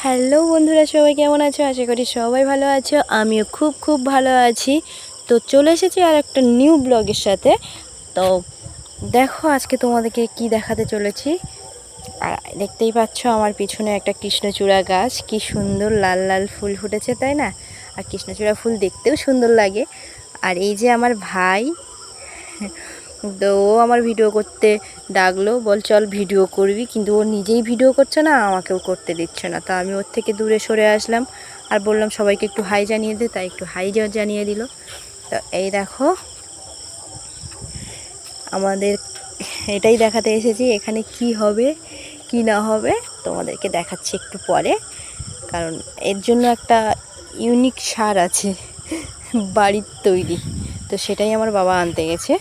Hello বন্ধুরা, সবাই কেমন আছো? আশা করি সবাই ভালো আছো। আমিও খুব ভালো আছি। তো চলে এসেছি আর একটা নিউ ব্লগের সাথে। তো দেখো আজকে তোমাদেরকে কি দেখাতে চলেছি। আর দেখতেই পাচ্ছ আমার পিছনে একটা কৃষ্ণচূড়া গাছ, কি সুন্দর লাল লাল ফুল ফুটেছে, তাই না? আর কৃষ্ণচূড়া ফুল দেখতেও সুন্দর লাগে। আর এই যে আমার ভাই, তো ও আমার ভিডিও করতে ডাকলো, বল চল ভিডিও করবি, কিন্তু ও নিজেই ভিডিও করছে না, আমাকেও করতে দিচ্ছে না। তো আমি ওর থেকে দূরে সরে আসলাম আর বললাম সবাইকে একটু হাই জানিয়ে দে, তাই একটু হাই জানিয়ে দিল। তো এই দেখো আমাদের এটাই দেখাতে এসেছি, এখানে কি হবে কি না হবে তোমাদেরকে দেখাচ্ছি একটু পরে। কারণ এর জন্য একটা ইউনিক সার আছে বাড়ির তৈরি, তো সেটাই আমার বাবা আনতে গেছে।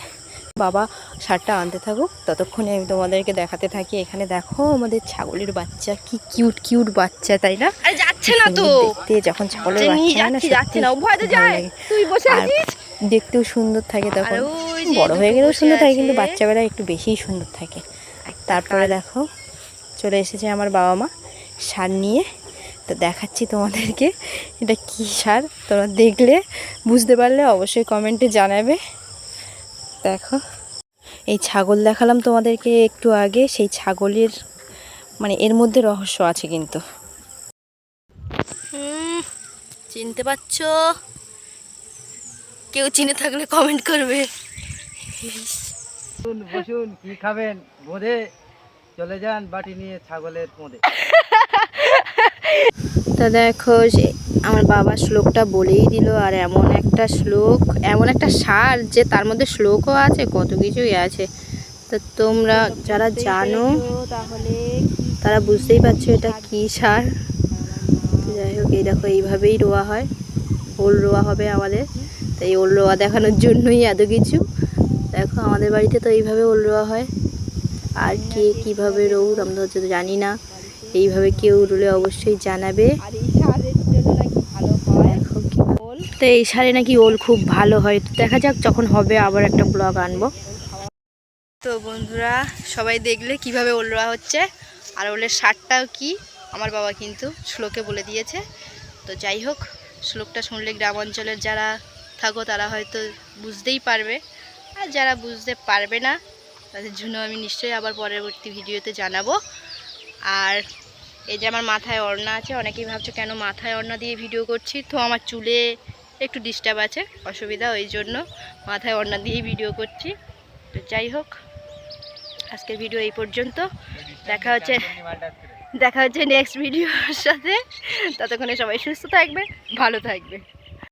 বাবা সারটা আনতে থাকুক, ততক্ষণে আমি তোমাদেরকে দেখাতে থাকি। এখানে দেখো আমাদের ছাগলের বাচ্চা, কি কিউট বাচ্চা, তাই না? যাচ্ছে না তো দেখতে, যখন ছাগলের বাচ্চা হয় না সত্যি ভালো লাগে। আর দেখতেও সুন্দর থাকে, তখন বড় হয়ে গেলেও সুন্দর থাকে, কিন্তু বাচ্চাবেলায় একটু বেশিই সুন্দর থাকে। তারপরে দেখো চলে এসেছে আমার বাবা মা সার নিয়ে। তো দেখাচ্ছি তোমাদেরকে এটা কি সার, তোমরা দেখলে বুঝতে পারলে অবশ্যই কমেন্টে জানাবে। দেখো এই ছাগল দেখালাম তোমাদেরকে একটু আগে, সেই ছাগলের মানে এর মধ্যে রহস্য আছে কিন্তু। চিনতে পারছো? কেউ চিনে থাকলে কমেন্ট করবে। বসুন, কি খাবেন? বোঁদে চলে যান বাটি নিয়ে ছাগলের মোদে। তা দেখো আমার বাবা শ্লোকটা বলেই দিল। আর এমন একটা শ্লোক, এমন একটা সার যে তার মধ্যে শ্লোকও আছে, কত কিছুই আছে। তো তোমরা যারা জানো তাহলে তারা বুঝতেই পারছো এটা কি সার। তো যাই হোক, এই দেখো এইভাবেই রোয়া হয়, ওল রোয়া হবে আমাদের। তো এই ওল রোয়া দেখানোর জন্যই এত কিছু। দেখো আমাদের বাড়িতে তো এইভাবে ওল রোয়া হয়। আর কে কীভাবে রোউ আমরা তো জানি না, এইভাবে কেউ রুলে অবশ্যই জানাবে। তো এই সারে নাকি ওল খুব ভালো হয়। তো দেখা যাক, যখন হবে আবার একটা ব্লগ আনবো। তো বন্ধুরা সবাই দেখলে কিভাবে ওল রোয়া হচ্ছে, আর ওলের সারটাও কি আমার বাবা কিন্তু শ্লোকে বলে দিয়েছে। তো যাই হোক, শ্লোকটা শুনলে গ্রাম অঞ্চলের যারা থাকো তারা হয়তো বুঝতেই পারবে, আর যারা বুঝতে পারবে না তাদের জন্য আমি নিশ্চয়ই আবার পরবর্তী ভিডিওতে জানাবো। আর এই যে আমার মাথায় ওড়না আছে, অনেকেই ভাবছো কেন মাথায় ওড়না দিয়ে ভিডিও করছি। তো আমার চুলে একটু ডিস্টার্ব আছে, অসুবিধা, ওই জন্য মাথায় ওড়না দিয়েই ভিডিও করছি। তো যাই হোক, আজকের ভিডিও এই পর্যন্ত। দেখা হচ্ছে নেক্সট ভিডিওর সাথে। ততক্ষণে সবাই সুস্থ থাকবে, ভালো থাকবে।